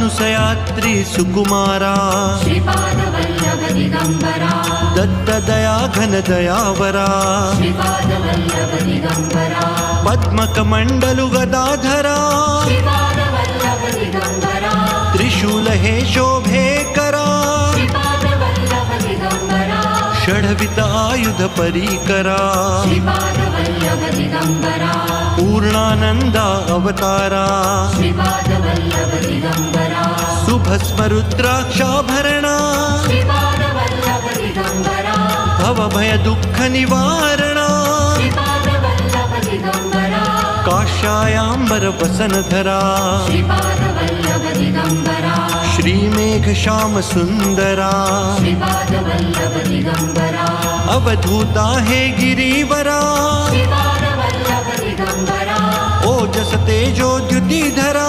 मानसयात्री सुकुमारा श्रीपाद वल्लभ दिगंबरा दत्त दया घन दयावरा श्रीपाद वल्लभ दिगंबरा पद्मकमंडलु गदाधरा श्रीपाद वल्लभ दिगंबरा त्रिशूल हे शोभे करा श्रीपाद वल्लभ दिगंबरा षड्वित आयुध परीकरा श्रीपाद वल्लभ दिगंबरा पूर्णानंदा अवतारा श्रीपाद वल्लभ दिगंबरा सुभस्म रुद्राक्षाभरणा श्रीपाद वल्लभ दिगंबरा भवभय दुःख निवारणा श्रीपाद वल्लभ दिगंबरा काशायाम्बर वसनधरा श्रीपाद वल्लभ दिगंबरा श्रीमेघ श्याम सुंदरा श्रीपाद वल्लभ दिगंबरा अवधूता हे गिरीवरा श्रीपाद वल्लभ दिगंबरा ओजस तेजो द्युतिधरा